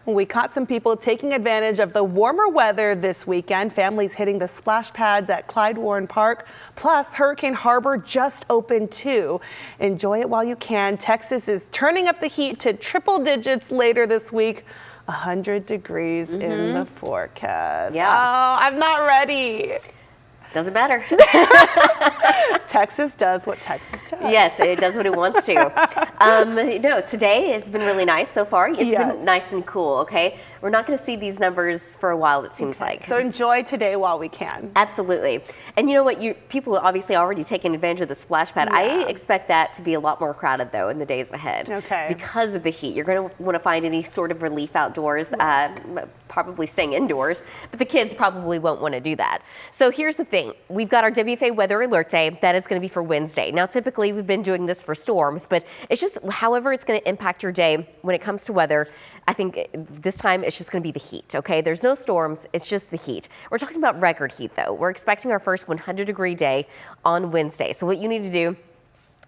We caught some people taking advantage of the warmer weather this weekend. Families hitting the splash pads at Clyde Warren Park. Plus, Hurricane Harbor just opened too. Enjoy it while you can. Texas is turning up the heat to triple digits later this week. 100 degrees in the forecast. Yeah. Oh, I'm not ready. Doesn't matter. Texas does what Texas does. Yes, it does what it wants to. No, today has been really nice so far. It's been nice and cool, okay? We're not going to see these numbers for a while, it seems like. So enjoy today while we can. Absolutely. And you know what? People are obviously already taking advantage of the splash pad. Yeah. I expect that to be a lot more crowded, though, in the days ahead. Okay. Because of the heat. You're going to want to find any sort of relief outdoors, probably staying indoors, but the kids probably won't want to do that. So here's the thing. We've got our WFA Weather Alert Day. That is going to be for Wednesday. Now, typically, we've been doing this for storms, but it's just however it's going to impact your day when it comes to weather. I think this time it's just going to be the heat, okay? There's no storms, it's just the heat. We're talking about record heat, though. We're expecting our first 100-degree day on Wednesday. So what you need to do,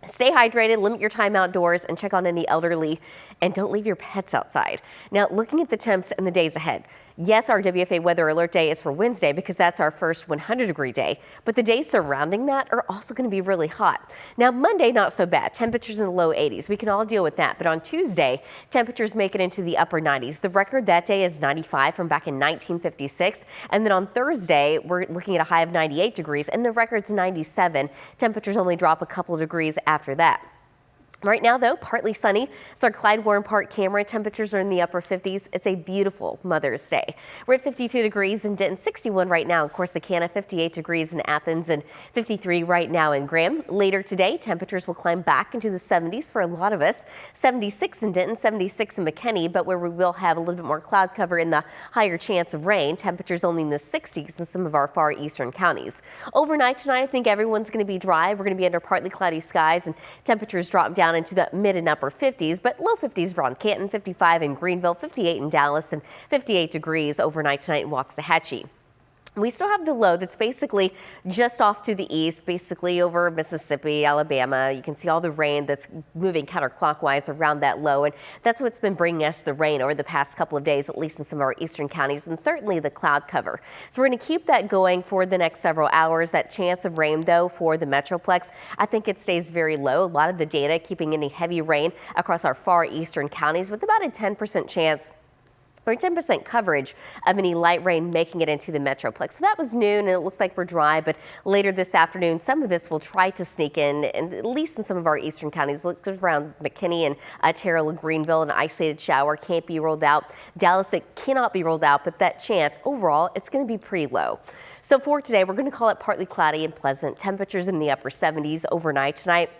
stay hydrated, limit your time outdoors, and check on any elderly, and don't leave your pets outside. Now, looking at the temps in the days ahead, yes, our WFA Weather Alert Day is for Wednesday because that's our first 100-degree day, but the days surrounding that are also going to be really hot. Now, Monday, not so bad. Temperatures in the low 80s. We can all deal with that, but on Tuesday, temperatures make it into the upper 90s. The record that day is 95 from back in 1956, and then on Thursday, we're looking at a high of 98 degrees, and the record's 97. Temperatures only drop a couple of degrees after that. Right now, though, partly sunny. It's our Clyde Warren Park camera. Temperatures are in the upper 50s. It's a beautiful Mother's Day. We're at 52 degrees in Denton, 61 right now in Corsicana, 58 degrees in Athens, and 53 right now in Graham. Later today, temperatures will climb back into the 70s for a lot of us. 76 in Denton, 76 in McKinney, but where we will have a little bit more cloud cover and the higher chance of rain. Temperatures only in the 60s in some of our far eastern counties. Overnight tonight, I think everyone's going to be dry. We're going to be under partly cloudy skies, and temperatures drop down into the mid and upper 50s, but low 50s for Canton, 55 in Greenville, 58 in Dallas, and 58 degrees overnight tonight in Waxahachie. We still have the low that's basically just off to the east, basically over Mississippi, Alabama. You can see all the rain that's moving counterclockwise around that low, and that's what's been bringing us the rain over the past couple of days, at least in some of our eastern counties, and certainly the cloud cover. So we're going to keep that going for the next several hours. That chance of rain, though, for the Metroplex, I think it stays very low. A lot of the data keeping any heavy rain across our far eastern counties with about a 10% chance or 10% coverage of any light rain making it into the Metroplex. So that was noon, and it looks like we're dry, but later this afternoon, some of this will try to sneak in, and at least in some of our eastern counties. Look around McKinney and Terrell and Greenville, an isolated shower can't be ruled out. Dallas, it cannot be ruled out, but that chance, overall, it's going to be pretty low. So for today, we're going to call it partly cloudy and pleasant. Temperatures in the upper 70s overnight tonight.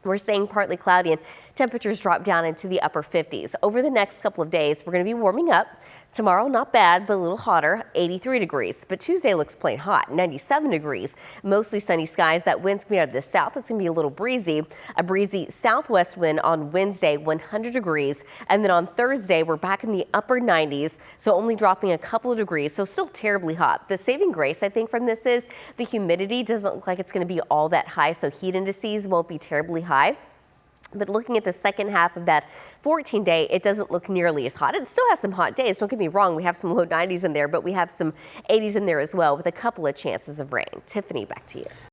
We're staying partly cloudy and temperatures drop down into the upper 50s. Over the next couple of days, we're going to be warming up. Tomorrow, not bad, but a little hotter, 83 degrees. But Tuesday looks plain hot, 97 degrees. Mostly sunny skies. That wind's coming out of the south. It's going to be a little breezy. A breezy southwest wind on Wednesday, 100 degrees. And then on Thursday, we're back in the upper 90s, so only dropping a couple of degrees, so still terribly hot. The saving grace, I think, from this is the humidity doesn't look like it's going to be all that high, so heat indices won't be terribly high. But looking at the second half of that 14-day, it doesn't look nearly as hot. It still has some hot days. Don't get me wrong. We have some low 90s in there, but we have some 80s in there as well with a couple of chances of rain. Tiffany, back to you.